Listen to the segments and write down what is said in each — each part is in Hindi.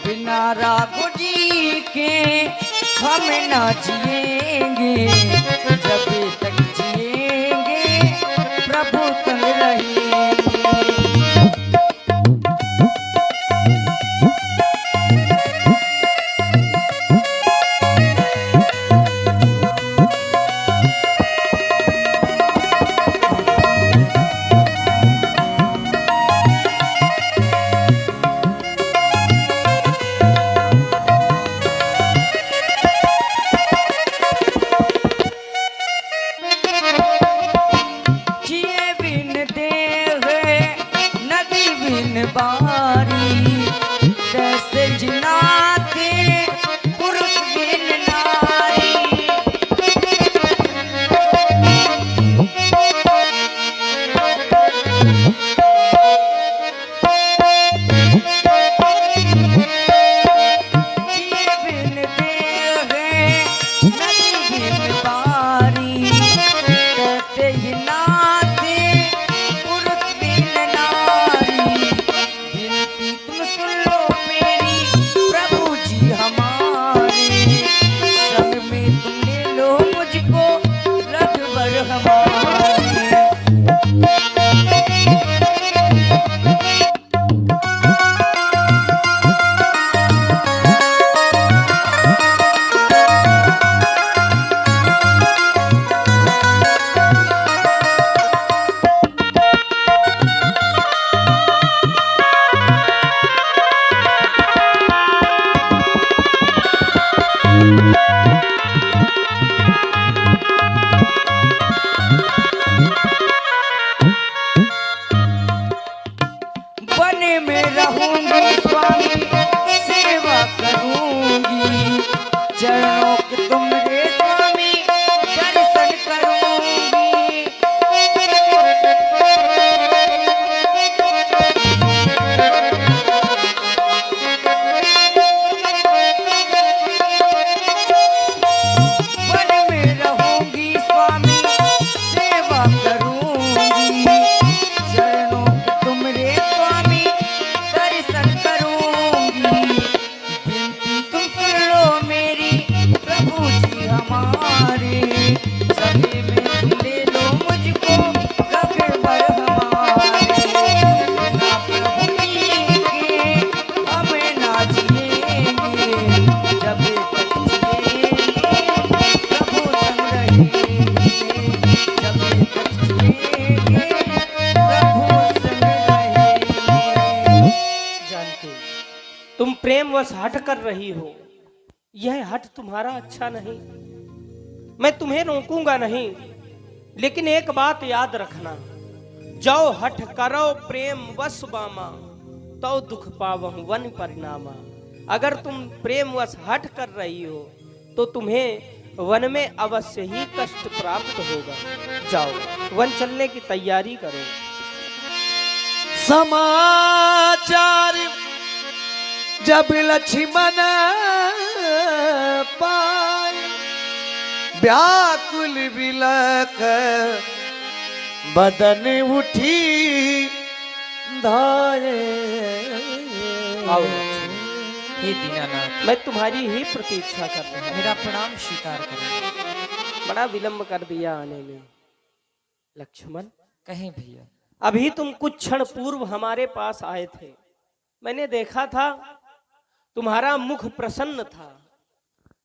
बिना राघव जी के हम ना जिएंगे, जब तक जिएंगे प्रभु संग रहेंगे। बारी कैसे जिनाते पुरुष बिन नारी, जिए बिन देह नदी बिन बारी, कैसे जिनाते पुरुष बिन नारी। तुम सुन लो मेरी प्रभु जी हमारे, संग में तुम ले लो मुझको रघुवर हमारे। वन में रहूंगी स्वामी सेवा करूंगी, चरणों के तुमरे स्वामी दर्शन करूंगी। वन में रहूंगी स्वामी सेवा करूंगी, चरणों के तुमरे स्वामी दर्शन करूंगी। बिनती तुम सुन लो मेरी प्रभु जी हमारे, सभी में तुम ले लो मुझको रघुवर हमारे। बिना प्रभु जी के हम ना जिएंगे, जब तक जिएंगे प्रभु संग रहेंगे, जब तक जिएंगे प्रभु संग रहेंगे। जानते तुम प्रेमवश हठ कर रही हो, यह हठ तुम्हारा अच्छा नहीं। मैं तुम्हें रोकूंगा नहीं, लेकिन एक बात याद रखना, जाओ हठ करो प्रेम वश बामा, तो दुख पावहु वन परिणामा। अगर तुम प्रेमवश हठ कर रही हो तो तुम्हें वन में अवश्य ही कष्ट प्राप्त होगा। जाओ वन चलने की तैयारी करो। समाचार जब लक्ष्मण पाए, व्याकुल बिलख बदन उठी धाये। आओ हे दीनानाथ, मैं तुम्हारी ही प्रतीक्षा कर रहा हूं। मेरा प्रणाम स्वीकार करें। बड़ा विलंब कर दिया आने में। लक्ष्मण कहें भैया। अभी तुम कुछ क्षण पूर्व हमारे पास आए थे, मैंने देखा था तुम्हारा मुख प्रसन्न था,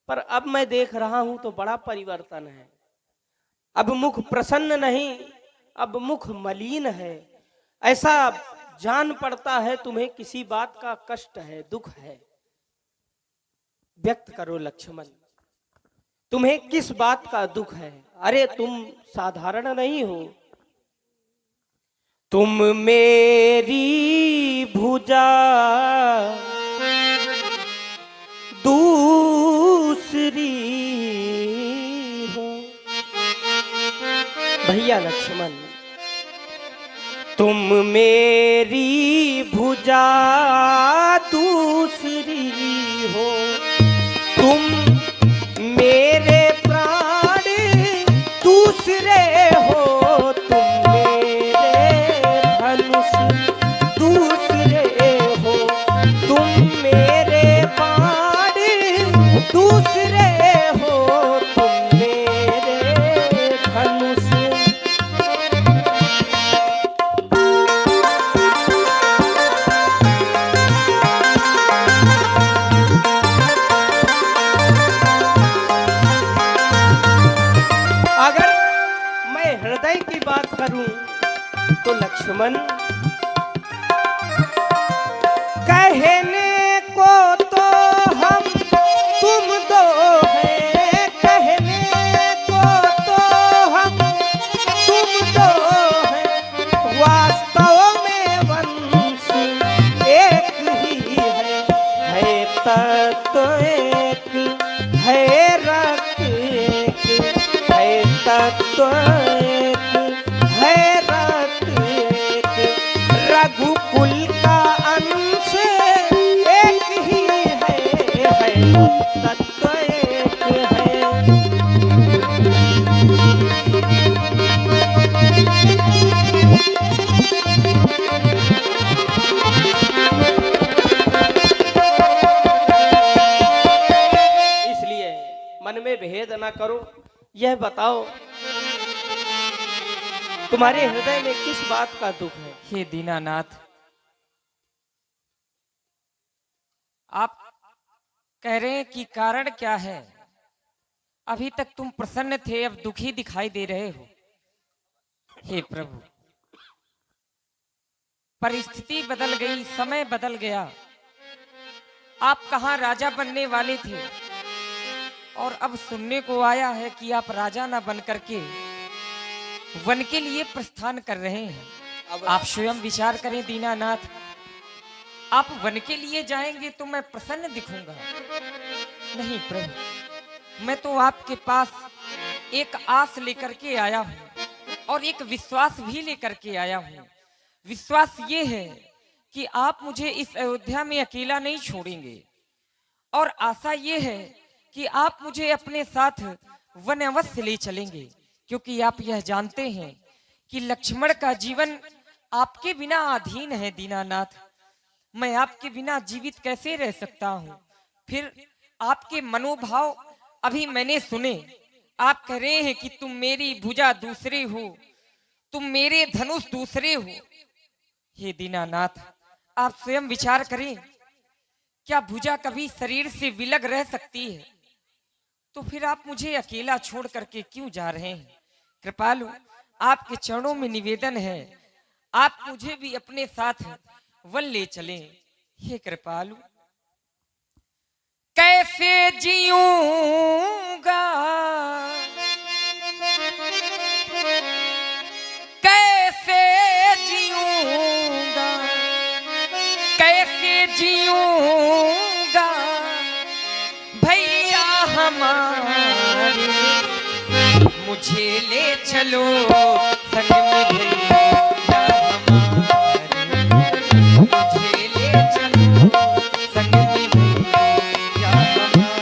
पर अब मैं देख रहा हूं तो बड़ा परिवर्तन है। अब मुख प्रसन्न नहीं, अब मुख मलिन है। ऐसा जान पड़ता है तुम्हें किसी बात का कष्ट है, दुख है। व्यक्त करो लक्ष्मण, तुम्हें किस बात का दुख है? अरे तुम साधारण नहीं हो, तुम मेरी भुजा दूसरी हो। भैया लक्ष्मण, तुम मेरी भुजा दूसरी हो, तुम मेरे प्राण दूसरे हो, तुम दूसरे हो, तुम मेरे बाण दूसरे हो, तुम मेरे धनुष। अगर मैं हृदय की बात करूं तो लक्ष्मण, कहने को तो हम तुम दो हैं, कहने को तो हम तुम दो हैं, वास्तव में वंश एक ही है तत्व एक, है रक्त एक, है तत्व एक, है रक्त एक, रघुकुल का अंश एक ही है तत्व एक है। इसलिए मन में भेद ना करो, यह बताओ तुम्हारे हृदय में किस बात का दुख है? हे दीनानाथ, आप कह रहे हैं कि कारण क्या है? अभी तक तुम प्रसन्न थे, अब दुखी दिखाई दे रहे हो। हे प्रभु, परिस्थिति बदल गई, समय बदल गया। आप कहाँ राजा बनने वाले थे और अब सुनने को आया है कि आप राजा ना बन करके वन के लिए प्रस्थान कर रहे हैं। आप स्वयं विचार करें दीनानाथ, आप वन के लिए जाएंगे तो मैं प्रसन्न दिखूंगा? नहीं प्रभु, मैं तो आपके पास एक आस लेकर के आया हूं और एक विश्वास भी लेकर के आया हूं। विश्वास ये है कि आप मुझे इस अयोध्या में अकेला नहीं छोड़ेंगे, और आशा ये है कि आप मुझे अपने साथ वन अवश्य ले चलेंगे, क्योंकि आप यह जानते हैं कि लक्ष्मण का जीवन आपके बिना अधीन है दीनानाथ। मैं आपके बिना जीवित कैसे रह सकता हूँ? फिर आपके मनोभाव अभी मैंने सुने। आप कह रहे हैं कि तुम मेरी भुजा दूसरे हो, तुम मेरे धनुष दूसरे हो। हे दीनानाथ, आप स्वयं विचार करें, क्या भुजा कभी शरीर से विलग रह सकती है? तो फिर आप मुझे अकेला छोड़ करके क्यों जा रहे हैं? कृपालु, आपके चरणों में निवेदन है, आप मुझे भी अपने साथ वन ले चलें। हे कृपालु, कैसे जीऊंगा, कैसे जीऊंगा, कैसे जीऊंगा भैया हमारे, मुझे ले चलो संग में भैया हमारे, मुझे ले चलो संग में भैया हमारे।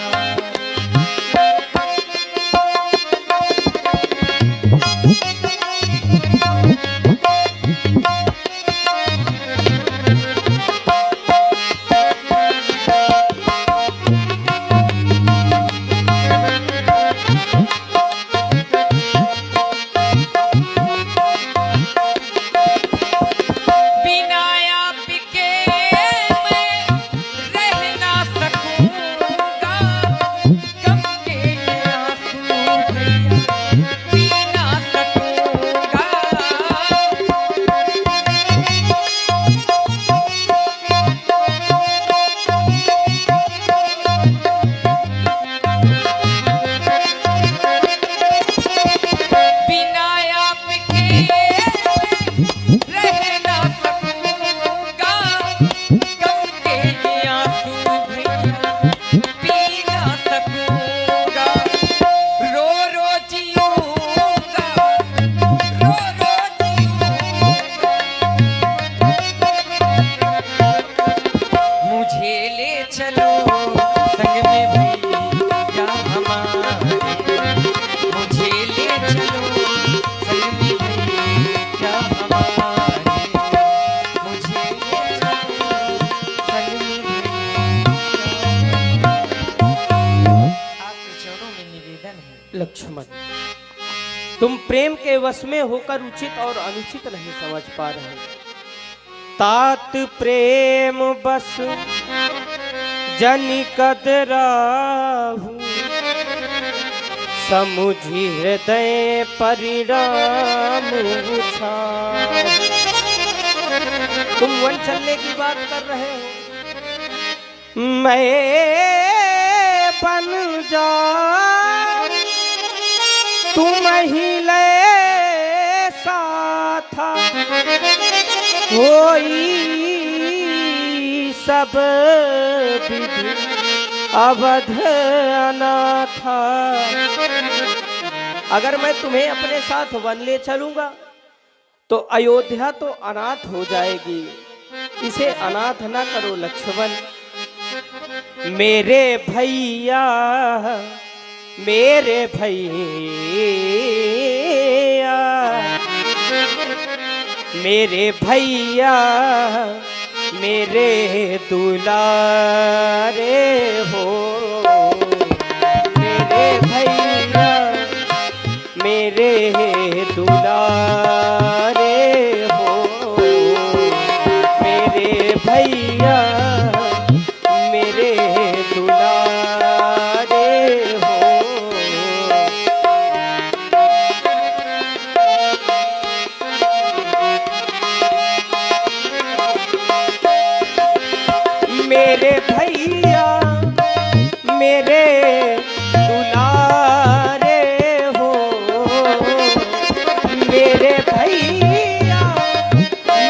लक्ष्मण, तुम प्रेम के वश में होकर उचित और अनुचित नहीं समझ पा रहे। तात प्रेम बस जनि कदराहु, समुझी हृदय परिणाम बुझाहु। तुम वन चलने की बात कर रहे हो, मैं बन जाऊं तुम ही ले साथा, होई सब विधि अवध अनाथा। अगर मैं तुम्हें अपने साथ वन ले चलूंगा तो अयोध्या तो अनाथ हो जाएगी। इसे अनाथ ना करो लक्ष्मण। मेरे भैया मेरे भैया मेरे भैया मेरे दुलारे हो, मेरे भैया मेरे दुलारे हो, मेरे भैया मेरे दुलारे हो। मेरे भैया मेरे दुलारे हो, मेरे भैया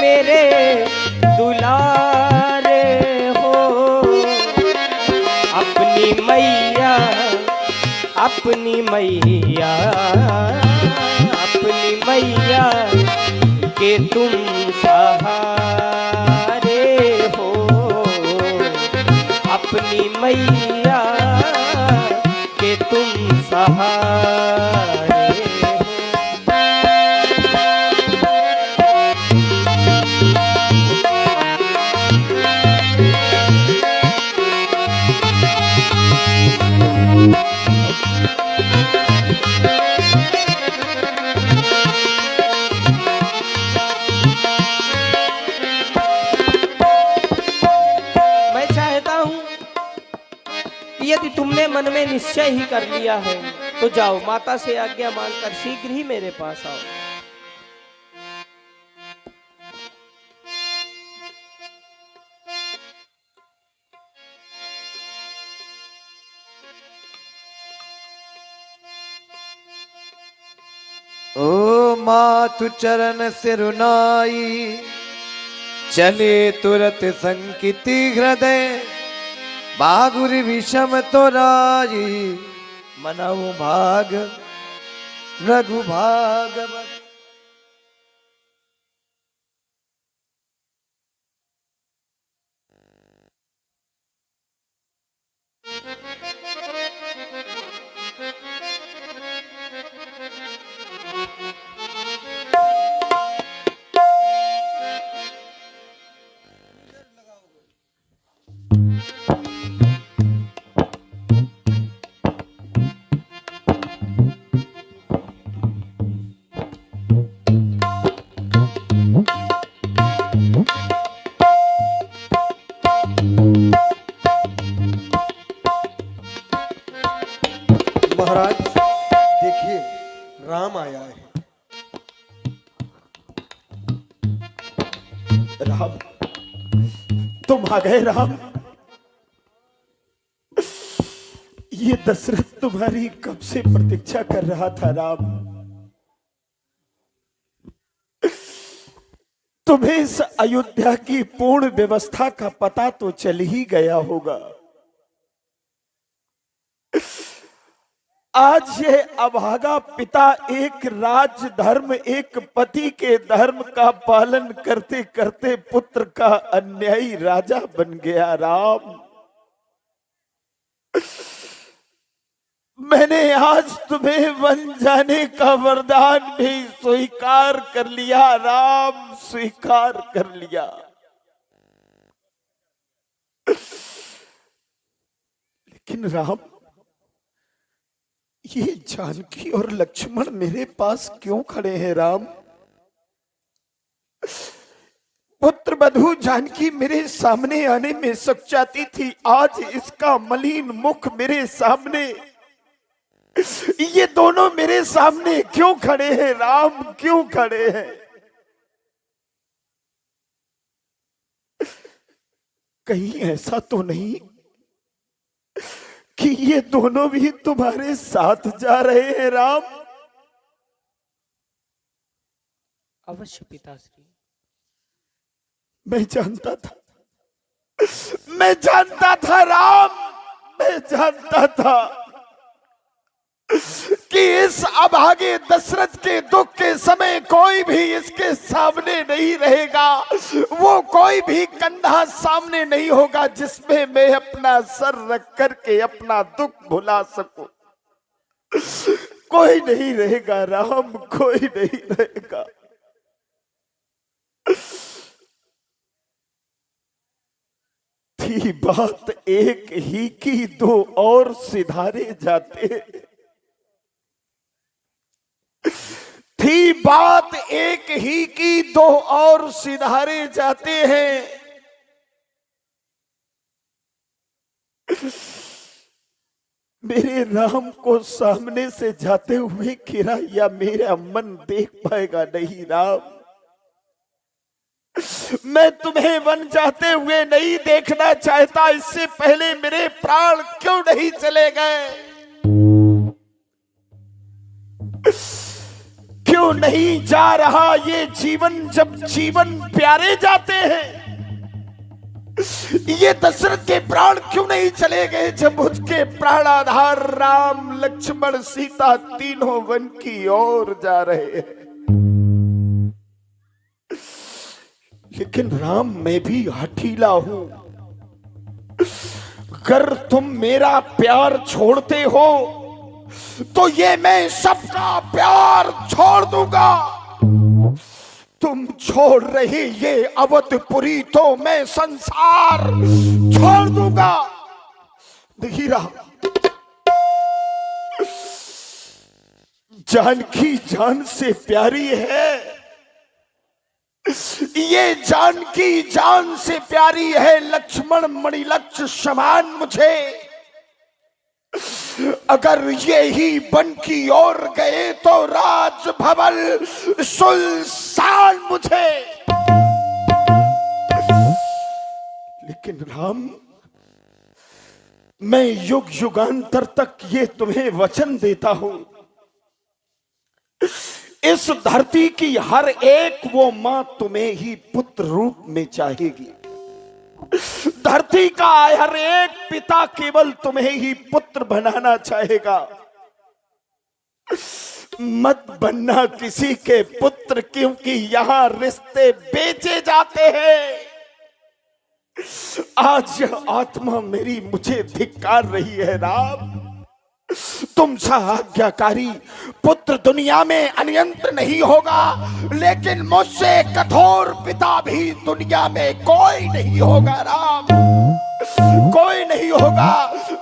मेरे दुलारे हो। अपनी मैया अपनी मैया अपनी मैया के तुम सहारे हो, अपनी मैया के तुम सहारे हो। मैं चाहता हूं कि यदि तुमने मन में निश्चय ही कर लिया है तो जाओ, माता से आज्ञा मांगकर शीघ्र ही मेरे पास आओ। ओ मातु चरण सिरुनाई, चले तुरत संकिति हृदय, बागुर विषम तो राजी, मनऊ भाग रघु भागवत। महाराज देखिए, राम आया है। राम, तुम आ गए राम। ये दशरथ तुम्हारी कब से प्रतीक्षा कर रहा था राम। तुम्हें इस अयोध्या की पूर्ण व्यवस्था का पता तो चल ही गया होगा। आज ये अभागा पिता एक राज धर्म, एक पति के धर्म का पालन करते करते पुत्र का अन्यायी राजा बन गया राम। मैंने आज तुम्हें वन जाने का वरदान भी स्वीकार कर लिया राम, स्वीकार कर लिया। लेकिन राम, ये जानकी और लक्ष्मण मेरे पास क्यों खड़े हैं राम? पुत्र बधू जानकी मेरे सामने आने में सच्चाती थी, आज इसका मलिन मुख मेरे सामने। ये दोनों मेरे सामने क्यों खड़े हैं राम, क्यों खड़े हैं? कहीं ऐसा तो नहीं कि ये दोनों भी तुम्हारे साथ जा रहे हैं राम? अवश्य पिताश्री। मैं जानता था, मैं जानता था राम, मैं जानता था कि इस अभागे दशरथ के दुख के समय कोई भी इसके सामने नहीं रहेगा। वो कोई भी कंधा सामने नहीं होगा जिसमें मैं अपना सर रख करके अपना दुख भुला सकूं। कोई नहीं रहेगा राम, कोई नहीं रहेगा। थी बात एक ही की दो और सिधारे जाते, थी बात एक ही की दो और सिधारे जाते हैं। मेरे राम को सामने से जाते हुए गिरा या मेरा मन देख पाएगा नहीं राम। मैं तुम्हें वन जाते हुए नहीं देखना चाहता, इससे पहले मेरे प्राण क्यों नहीं चले गए? क्यों नहीं जा रहा ये जीवन जब जीवन प्यारे जाते हैं? ये दशरथ के प्राण क्यों नहीं चले गए जब उसके प्राणाधार राम लक्ष्मण सीता तीनों वन की ओर जा रहे हैं? लेकिन राम मैं भी हठीला हूं। अगर तुम मेरा प्यार छोड़ते हो तो ये मैं सबका प्यार छोड़ दूंगा। तुम छोड़ रहे ये अवधपुरी तो मैं संसार छोड़ दूंगा। हीरा, जानकी जान से प्यारी है, ये जानकी जान से प्यारी है। लक्ष्मण मणिलक्ष्य समान मुझे, अगर ये ही वन की ओर गए तो राजभवन सुनसान मुझे। लेकिन राम, मैं युग युगांतर तक ये तुम्हें वचन देता हूं, इस धरती की हर एक वो मां तुम्हें ही पुत्र रूप में चाहेगी। धरती का हर एक पिता केवल तुम्हें ही पुत्र बनाना चाहेगा। मत बनना किसी के पुत्र, क्योंकि यहां रिश्ते बेचे जाते हैं। आज यह आत्मा मेरी मुझे धिक्कार रही है राम। तुम सा आज्ञाकारी पुत्र दुनिया में अनंत नहीं होगा, लेकिन मुझसे कठोर पिता भी दुनिया में कोई नहीं होगा राम, कोई नहीं होगा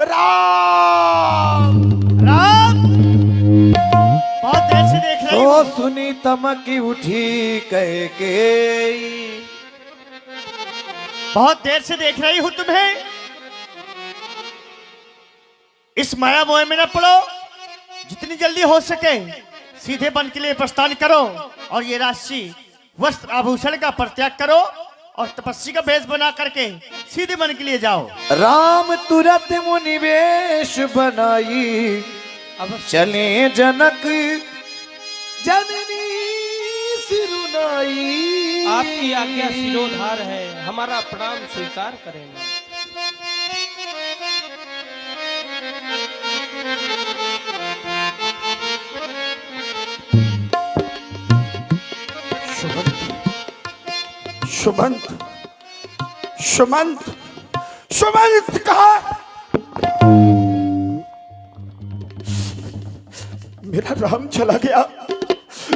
राम। राम, बहुत देर से देख रही तो हूँ। सुनी तमकी उठी कह के, बहुत देर से देख रही हूँ तुम्हें। इस माया मोह में न पड़ो, जितनी जल्दी हो सके सीधे वन के लिए प्रस्थान करो और ये राशि वस्त्र आभूषण का परित्याग करो और तपस्वी का भेष बना करके सीधे वन के लिए जाओ। राम तुरंत मुनिवेश बनाई, अब चले जनक जननी सिरुनाई। आपकी आज्ञा सिरोधार है, हमारा प्रणाम स्वीकार करें ना। सुमंत, सुमंत, सुमंत कहा? मेरा राम चला गया।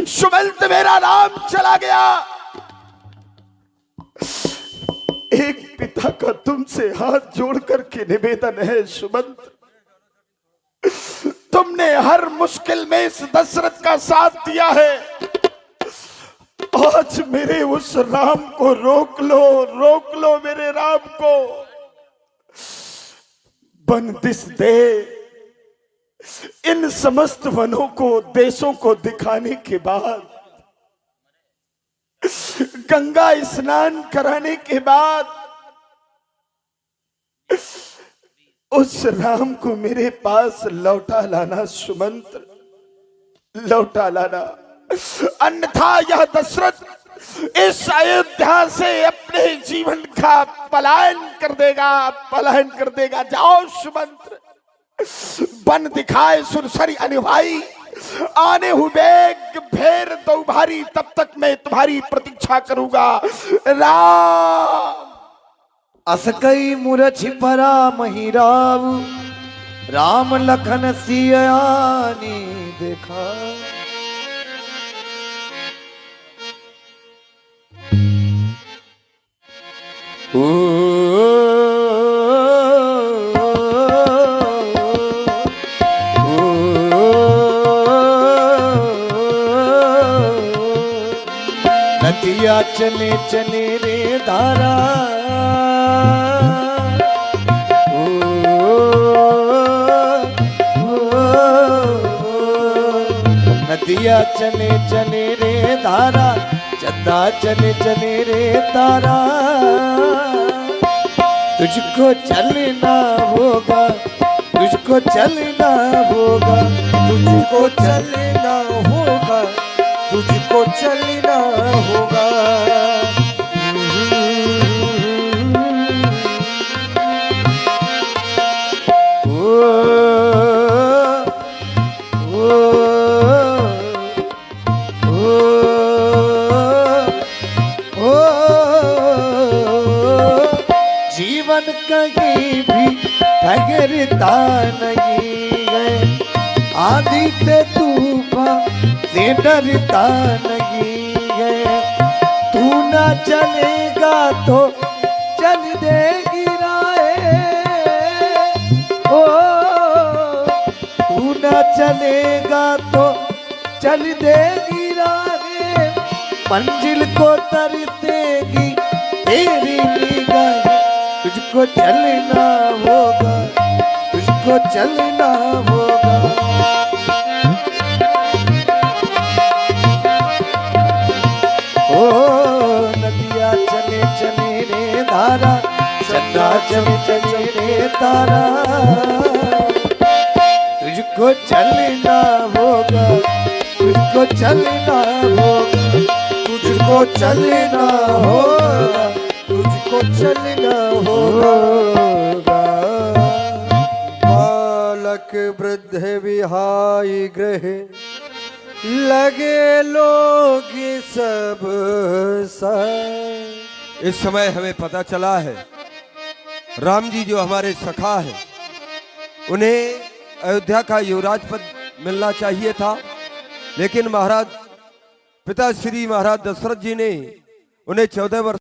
सुमंत, मेरा राम चला गया। एक पिता का तुमसे हाथ जोड़ करके निवेदन है सुमंत, तुम तुमने हर मुश्किल में इस दशरथ का साथ दिया है। आज मेरे उस राम को रोक लो मेरे राम को। वन दिस दे इन समस्त वनों को, देशों को दिखाने के बाद, गंगा स्नान कराने के बाद, उस राम को मेरे पास लौटा लाना सुमंत्र, लौटा लाना। अन्यथा यह दशरथ इस अयोध्या से अपने जीवन का पलायन कर देगा। जाओ सुमंत्र, बन दिखाए सुरसरी अनुभाई, आने हुए भेर दो भारी, तब तक मैं तुम्हारी प्रतीक्षा करूंगा। राम असकई मुरछ परा महिराव, राम लखन सियानी देखा। नदिया चले चले रे धारा, नदिया चले चले रे धारा, चंदा चले चले रे तारा। तुझको चलना होगा, तुझको चलना होगा, तुझको चलना होगा, तुझको चलना होगा। जीवन कहीं भी ठहरता नहीं है, आंधी से तूफान से डरता नहीं है। तू ना चलेगा तो चल देगी राहें, ओ तू ना चलेगा तो चल देगी राहें। मंजिल को तरसेगी तेरी निगाहें। तुझको चलना होगा, तुझको चलना होगा। ओ नदिया चले चले रे धारा, चंदा चले चले रे तारा। तुझको चलना होगा, तुझको चलना होगा, तुझको चलना होगा, तुझको चलना होगा। बालक वृद्ध विहाई गृह, लगे लोग सब साथ। इस समय हमें पता चला है राम जी जो हमारे सखा है, उन्हें अयोध्या का युवराज पद मिलना चाहिए था, लेकिन महाराज पिता श्री महाराज दशरथ जी ने उन्हें 14 वर्ष